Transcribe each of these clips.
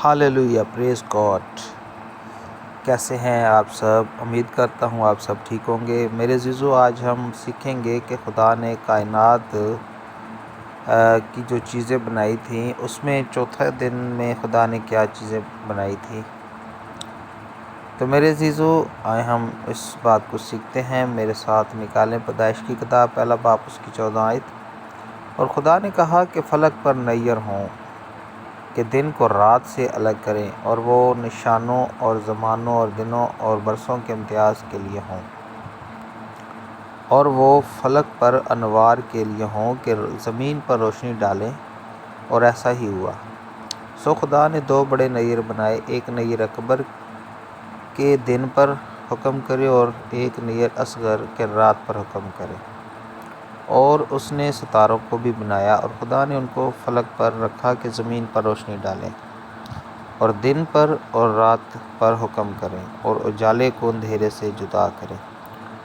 ہاللیلویا، پریز God. کیسے ہیں آپ سب؟ امید کرتا ہوں آپ سب ٹھیک ہوں گے۔ میرے عزیزو، آج ہم سیکھیں گے کہ خدا نے کائنات کی جو چیزیں بنائی تھیں اس میں چوتھے دن میں خدا نے کیا چیزیں بنائی تھیں۔ تو میرے عزیزو، آئے ہم اس بات کو سیکھتے ہیں۔ میرے ساتھ نکالیں پیدائش کی کتاب پہلا باب اس کی 14 آیت۔ اور خدا نے کہا کہ فلک پر نیر ہوں کہ دن کو رات سے الگ کریں، اور وہ نشانوں اور زمانوں اور دنوں اور برسوں کے امتیاز کے لیے ہوں، اور وہ فلک پر انوار کے لیے ہوں کہ زمین پر روشنی ڈالیں۔ اور ایسا ہی ہوا۔ سو خدا نے دو بڑے نیر بنائے، ایک نیر اکبر کے دن پر حکم کرے اور ایک نیر اصغر کے رات پر حکم کرے۔ اور اس نے ستاروں کو بھی بنایا، اور خدا نے ان کو فلک پر رکھا کہ زمین پر روشنی ڈالیں اور دن پر اور رات پر حکم کریں اور اجالے کو اندھیرے سے جدا کریں۔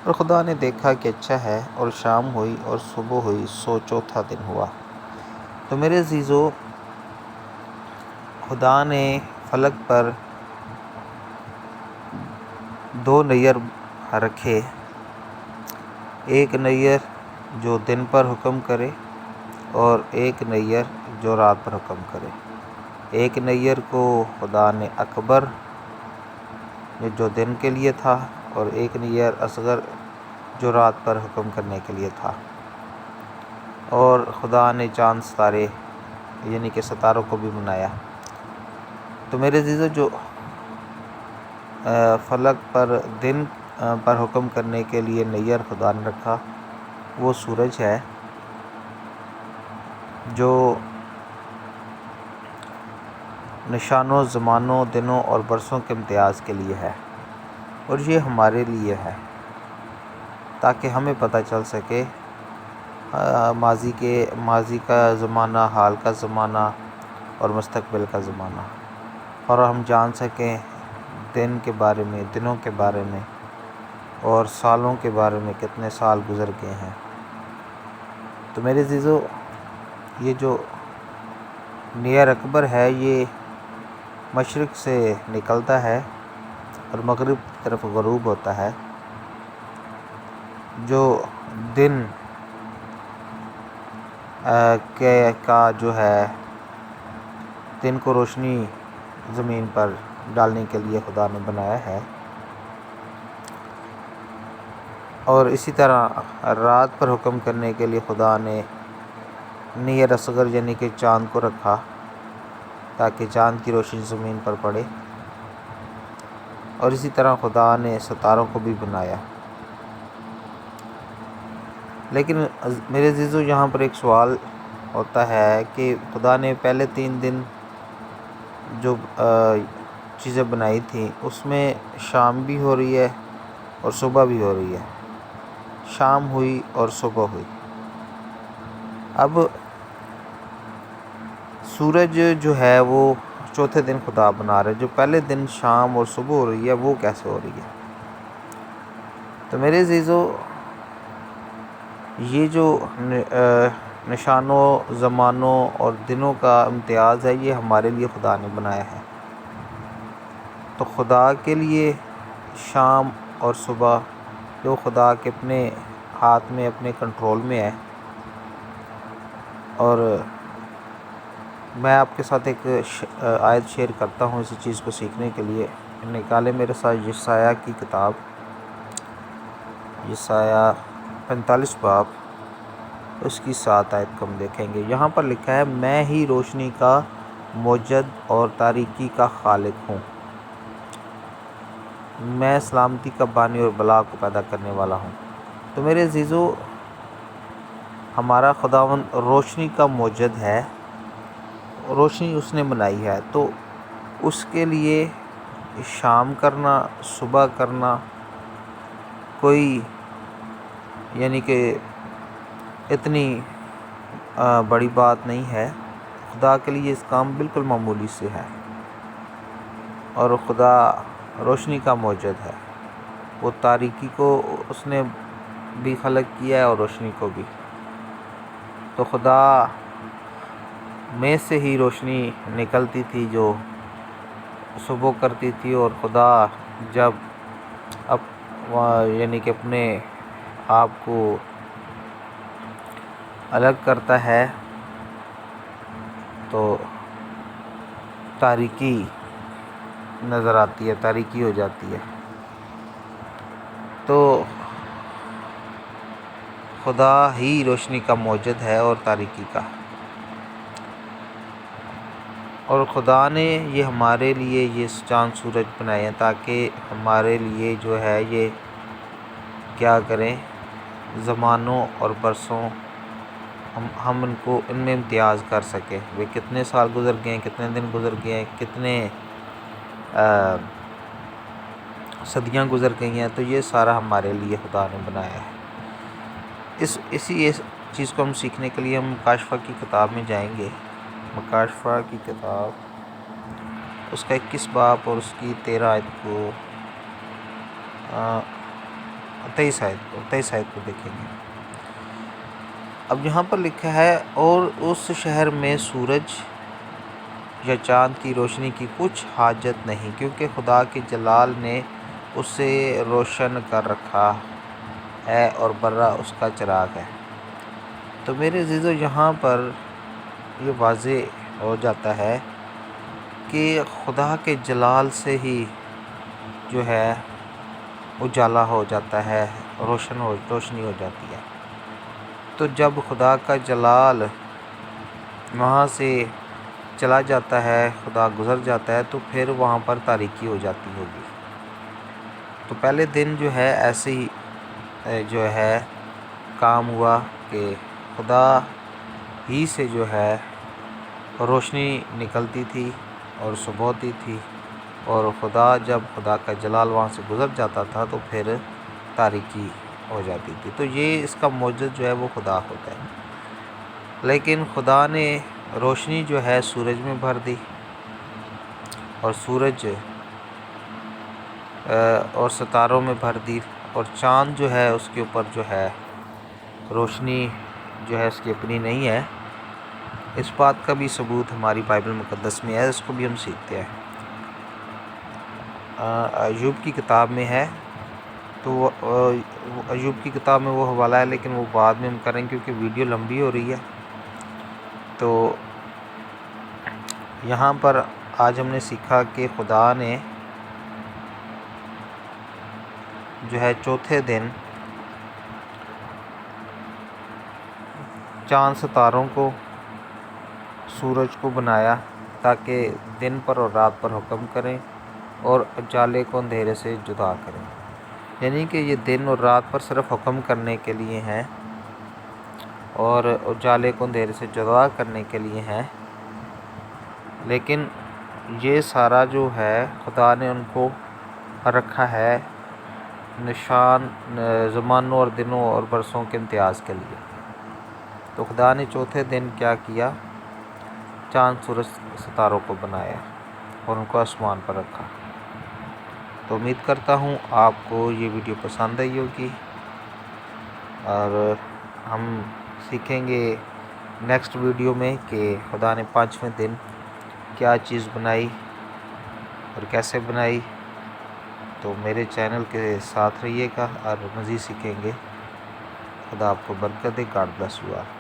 اور خدا نے دیکھا کہ اچھا ہے، اور شام ہوئی اور صبح ہوئی، سو چوتھا دن ہوا۔ تو میرے عزیزو، خدا نے فلک پر دو نیر رکھے، ایک نیر جو دن پر حکم کرے اور ایک نیر جو رات پر حکم کرے۔ ایک نیر کو خدا نے اکبر جو دن کے لیے تھا، اور ایک نیر اصغر جو رات پر حکم کرنے کے لیے تھا۔ اور خدا نے چاند ستارے یعنی کہ ستاروں کو بھی بنایا۔ تو میرے عزیزو، جو فلک پر دن پر حکم کرنے کے لیے نیر خدا نے رکھا وہ سورج ہے، جو نشانوں، زمانوں، دنوں اور برسوں کے امتیاز کے لیے ہے، اور یہ ہمارے لیے ہے تاکہ ہمیں پتہ چل سکے ماضی کا زمانہ، حال کا زمانہ اور مستقبل کا زمانہ، اور ہم جان سکیں دن کے بارے میں، دنوں کے بارے میں، اور سالوں کے بارے میں، کتنے سال گزر گئے ہیں۔ تو میرے عزیزو، یہ جو نیر اکبر ہے یہ مشرق سے نکلتا ہے اور مغرب کی طرف غروب ہوتا ہے، جو دن کا جو ہے دن کو روشنی زمین پر ڈالنے کے لیے خدا نے بنایا ہے۔ اور اسی طرح رات پر حکم کرنے کے لیے خدا نے نیر اصغر یعنی کہ چاند کو رکھا تاکہ چاند کی روشنی زمین پر پڑے۔ اور اسی طرح خدا نے ستاروں کو بھی بنایا۔ لیکن میرے عزیزو، یہاں پر ایک سوال ہوتا ہے کہ خدا نے پہلے 3 دن جو چیزیں بنائی تھیں اس میں شام بھی ہو رہی ہے اور صبح بھی ہو رہی ہے، شام ہوئی اور صبح ہوئی۔ اب سورج جو ہے وہ چوتھے دن خدا بنا رہے، جو پہلے دن شام اور صبح ہو رہی ہے وہ کیسے ہو رہی ہے؟ تو میرے عزیزو، یہ جو نشانوں، زمانوں اور دنوں کا امتیاز ہے یہ ہمارے لیے خدا نے بنایا ہے۔ تو خدا کے لیے شام اور صبح جو خدا کے اپنے ہاتھ میں، اپنے کنٹرول میں ہے۔ اور میں آپ کے ساتھ ایک آیت شیئر کرتا ہوں اسی چیز کو سیکھنے کے لیے۔ نکالے میرے ساتھ یسایہ کی کتاب، یسایہ 45 باب اس کی 7 آیت کو ہم دیکھیں گے۔ یہاں پر لکھا ہے، میں ہی روشنی کا موجد اور تاریکی کا خالق ہوں، میں سلامتی کا بانی اور بلا کو پیدا کرنے والا ہوں۔ تو میرے عزیزو، ہمارا خداوند روشنی کا موجد ہے، روشنی اس نے بنائی ہے، تو اس کے لیے شام کرنا، صبح کرنا کوئی یعنی کہ اتنی بڑی بات نہیں ہے۔ خدا کے لیے اس کام بالکل معمولی سے ہے، اور خدا روشنی کا موجد ہے۔ وہ تاریکی کو اس نے بھی خلق کیا ہے اور روشنی کو بھی۔ تو خدا میں سے ہی روشنی نکلتی تھی جو صبح کرتی تھی، اور خدا جب یعنی کہ اپنے آپ کو الگ کرتا ہے تو تاریکی نظر آتی ہے، تاریکی ہو جاتی ہے۔ تو خدا ہی روشنی کا موجد ہے اور تاریکی کا، اور خدا نے یہ ہمارے لیے یہ چاند سورج بنائے ہیں تاکہ ہمارے لیے جو ہے یہ کیا کریں، زمانوں اور برسوں ہم ان میں امتیاز کر سکیں۔ وہ کتنے سال گزر گئے ہیں، کتنے دن گزر گئے ہیں، کتنے صدیاں گزر گئی ہیں، تو یہ سارا ہمارے لیے خدا نے بنایا ہے۔ اسی چیز کو ہم سیکھنے کے لیے ہم مکاشفہ کی کتاب میں جائیں گے۔ مکاشفہ کی کتاب، اس کا 21 باب اور اس کی 13 آیت کو 23 آیت کو دیکھیں گے۔ اب یہاں پر لکھا ہے، اور اس شہر میں سورج یا چاند کی روشنی کی کچھ حاجت نہیں، کیونکہ خدا کے جلال نے اسے روشن کر رکھا ہے اور برہ اس کا چراغ ہے۔ تو میرے عزیزو، یہاں پر یہ واضح ہو جاتا ہے کہ خدا کے جلال سے ہی جو ہے اجالا ہو جاتا ہے، روشنی ہو جاتی ہے۔ تو جب خدا کا جلال وہاں سے چلا جاتا ہے، خدا گزر جاتا ہے، تو پھر وہاں پر تاریکی ہو جاتی ہوگی۔ تو پہلے دن جو ہے ایسے ہی جو ہے کام ہوا کہ خدا ہی سے جو ہے روشنی نکلتی تھی اور صبح ہوتی تھی، اور جب خدا کا جلال وہاں سے گزر جاتا تھا تو پھر تاریکی ہو جاتی تھی۔ تو یہ اس کا موجد جو ہے وہ خدا ہوتا ہے۔ لیکن خدا نے روشنی جو ہے سورج میں بھر دی، اور سورج اور ستاروں میں بھر دی، اور چاند جو ہے اس کے اوپر جو ہے روشنی جو ہے اس کی اپنی نہیں ہے۔ اس بات کا بھی ثبوت ہماری بائبل مقدس میں ہے، اس کو بھی ہم سیکھتے ہیں۔ ایوب کی کتاب میں ہے، تو ایوب کی کتاب میں وہ حوالہ ہے، لیکن وہ بعد میں ہم کریں کیونکہ ویڈیو لمبی ہو رہی ہے۔ تو یہاں پر آج ہم نے سیکھا کہ خدا نے جو ہے چوتھے دن چاند ستاروں کو، سورج کو بنایا تاکہ دن پر اور رات پر حکم کریں اور اجالے کو اندھیرے سے جدا کریں۔ یعنی کہ یہ دن اور رات پر صرف حکم کرنے کے لیے ہیں اور اجالے کو اندھیرے سے جدا کرنے کے لیے ہیں، لیکن یہ سارا جو ہے خدا نے ان کو رکھا ہے نشان زمانوں اور دنوں اور برسوں کے امتیاز کے لیے۔ تو خدا نے چوتھے دن کیا کیا؟ چاند سورج ستاروں کو بنایا اور ان کو آسمان پر رکھا۔ تو امید کرتا ہوں آپ کو یہ ویڈیو پسند آئی ہوگی، اور ہم سیکھیں گے نیکسٹ ویڈیو میں کہ خدا نے 5ویں دن کیا چیز بنائی اور کیسے بنائی۔ تو میرے چینل کے ساتھ رہیے گا اور مزید سیکھیں گے۔ خدا آپ کو برکت دے۔ God bless you all.